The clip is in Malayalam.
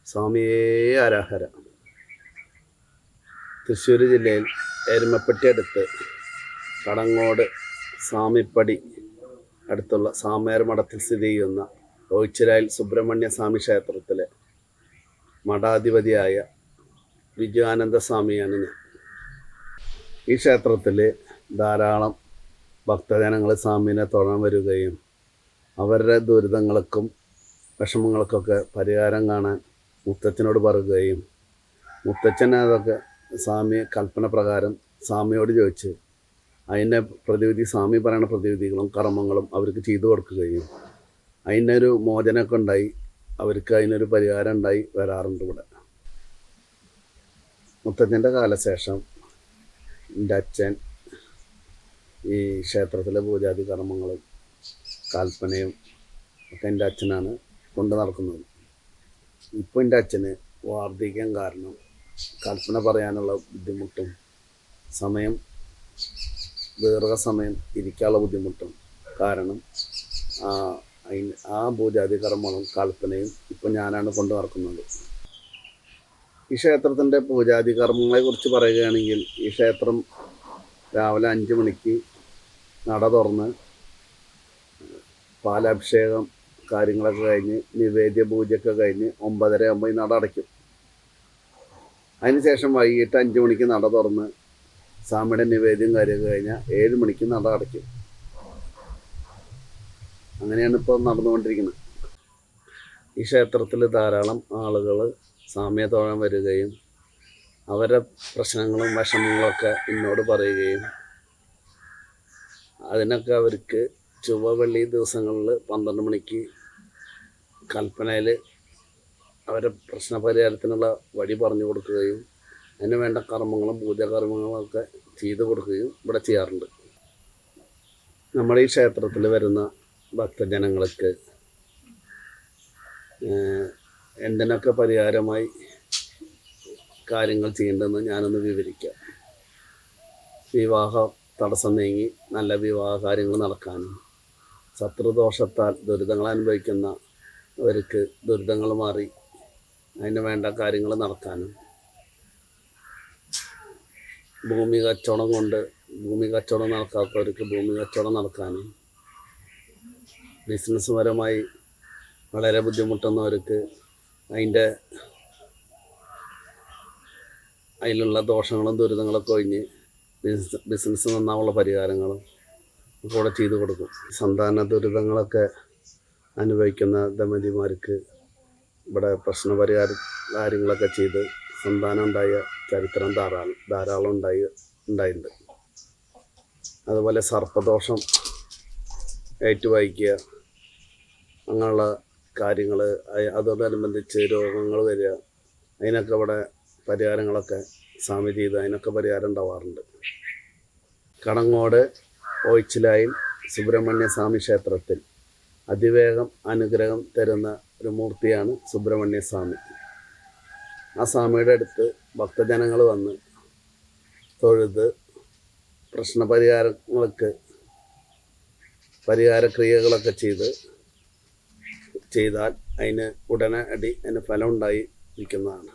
സ്വാമിയേ ഹരഹര. തൃശ്ശൂർ ജില്ലയിൽ എരുമപ്പെട്ടി അടുത്ത് കടങ്ങോട് സ്വാമിപ്പടി അടുത്തുള്ള സാമേർ മഠത്തിൽ സ്ഥിതി ചെയ്യുന്ന ഓച്ചിരായിൽ സുബ്രഹ്മണ്യ സ്വാമി ക്ഷേത്രത്തിലെ മഠാധിപതിയായ വിജയാനന്ദ സ്വാമിയാണ് ഞാൻ. ഈ ക്ഷേത്രത്തിൽ ധാരാളം ഭക്തജനങ്ങൾ സ്വാമിനെ തൊഴാൻ വരികയും അവരുടെ ദുരിതങ്ങൾക്കും വിഷമങ്ങൾക്കൊക്കെ പരിഹാരം കാണാൻ മുത്തച്ഛനോട് പറയുകയും മുത്തച്ഛൻ അതൊക്കെ സ്വാമി കൽപ്പന പ്രകാരം സ്വാമിയോട് ചോദിച്ച് അതിൻ്റെ പ്രതിവിധി സ്വാമി പറയുന്ന പ്രതിവിധികളും കർമ്മങ്ങളും അവർക്ക് ചെയ്തു കൊടുക്കുകയും അതിനൊരു മോചനമൊക്കെ ഉണ്ടായി അവർക്ക് അതിനൊരു പരിഹാരം ഉണ്ടായി വരാറുണ്ട്. ഇവിടെ മുത്തച്ഛൻ്റെ കാലശേഷം എൻ്റെ അച്ഛൻ ഈ ക്ഷേത്രത്തിലെ പൂജാതി കർമ്മങ്ങളും കൽപ്പനയും ഒക്കെ എൻ്റെ അച്ഛനാണ് കൊണ്ടു നടക്കുന്നത്. ഇപ്പോൾ എൻ്റെ അച്ഛന് വാർദ്ധക്യം കാരണം കൽപ്പന പറയാനുള്ള ബുദ്ധിമുട്ടും ദീർഘസമയം ഇരിക്കാനുള്ള ബുദ്ധിമുട്ടും കാരണം ആ പൂജാതി കർമ്മങ്ങളും കൽപ്പനയും ഇപ്പം ഞാനാണ് കൊണ്ടു നടക്കുന്നത്. ഈ ക്ഷേത്രത്തിൻ്റെ പൂജാതി കർമ്മങ്ങളെക്കുറിച്ച് പറയുകയാണെങ്കിൽ ഈ ക്ഷേത്രം രാവിലെ 5 മണിക്ക് നട തുറന്ന് പാലാഭിഷേകം കാര്യങ്ങളൊക്കെ കഴിഞ്ഞ് നിവേദ്യ പൂജയൊക്കെ കഴിഞ്ഞ് 9:30 ആകുമ്പോൾ ഈ നട അടയ്ക്കും. അതിനുശേഷം വൈകിട്ട് 5 മണിക്ക് നട തുറന്ന് സ്വാമിയുടെ നിവേദ്യം കാര്യമൊക്കെ കഴിഞ്ഞാൽ 7 മണിക്ക് നട അടയ്ക്കും. അങ്ങനെയാണ് ഇപ്പോൾ നടന്നുകൊണ്ടിരിക്കുന്നത്. ഈ ക്ഷേത്രത്തിൽ ധാരാളം ആളുകൾ സ്വാമിയെ തൊഴാൻ വരികയും അവരുടെ പ്രശ്നങ്ങളും വിഷമങ്ങളൊക്കെ എന്നോട് പറയുകയും അതിനൊക്കെ അവർക്ക് ചൊവ്വ വെള്ളി ദിവസങ്ങളിൽ 12 മണിക്ക് കൽപ്പനയിൽ അവരുടെ പ്രശ്നപരിഹാരത്തിനുള്ള വഴി പറഞ്ഞു കൊടുക്കുകയും അതിന് വേണ്ട കർമ്മങ്ങളും പൂജാകർമ്മങ്ങളൊക്കെ ചെയ്തു കൊടുക്കുകയും ഇവിടെ ചെയ്യാറുണ്ട്. നമ്മുടെ ഈ ക്ഷേത്രത്തിൽ വരുന്ന ഭക്തജനങ്ങൾക്ക് എന്തിനൊക്കെ പരിഹാരമായി കാര്യങ്ങൾ ചെയ്യേണ്ടതെന്ന് ഞാനൊന്ന് വിവരിക്കാം. വിവാഹ തടസ്സം നീങ്ങി നല്ല വിവാഹ കാര്യങ്ങൾ നടക്കാനും ശത്രുദോഷത്താൽ ദുരിതങ്ങൾ അനുഭവിക്കുന്നവർക്ക് ദുരിതങ്ങൾ മാറി അതിന് വേണ്ട കാര്യങ്ങൾ നടക്കാനും ഭൂമി കച്ചവടം നടക്കാത്തവർക്ക് ഭൂമി കച്ചവടം നടക്കാനും ബിസിനസ് പരമായി വളരെ ബുദ്ധിമുട്ടുന്നവർക്ക് അതിലുള്ള ദോഷങ്ങളും ദുരിതങ്ങളൊക്കെ ഒഴിഞ്ഞ് ബിസിനസ് നന്നാവുള്ള പരിഹാരങ്ങളും കൂടെ ചെയ്തു കൊടുക്കും. സന്താന ദുരിതങ്ങളൊക്കെ അനുഭവിക്കുന്ന ദമ്പതിമാർക്ക് ഇവിടെ പ്രശ്നപരിഹാര കാര്യങ്ങളൊക്കെ ചെയ്ത് സന്താനം ഉണ്ടായ ചരിത്രം ധാരാളം ഉണ്ടായിട്ടുണ്ട്. അതുപോലെ സർപ്പദോഷം ഏറ്റുവായിക്കുക അങ്ങനെയുള്ള കാര്യങ്ങൾ അതോടനുബന്ധിച്ച് രോഗങ്ങൾ വരിക അതിനൊക്കെ ഇവിടെ പരിഹാരങ്ങളൊക്കെ സ്വാമി ചെയ്ത് അതിനൊക്കെ പരിഹാരം ഉണ്ടാവാറുണ്ട്. കടങ്ങോട് ഓച്ചിലായിൽ സുബ്രഹ്മണ്യ സ്വാമി ക്ഷേത്രത്തിൽ അതിവേഗം അനുഗ്രഹം തരുന്ന ഒരു മൂർത്തിയാണ് സുബ്രഹ്മണ്യ സ്വാമി. ആ സ്വാമിയുടെ അടുത്ത് ഭക്തജനങ്ങൾ വന്ന് തൊഴുത് പരിഹാരക്രിയകളൊക്കെ ചെയ്താൽ അതിന് ഉടനടി അതിന് ഫലം ഉണ്ടായിരിക്കുന്നതാണ്.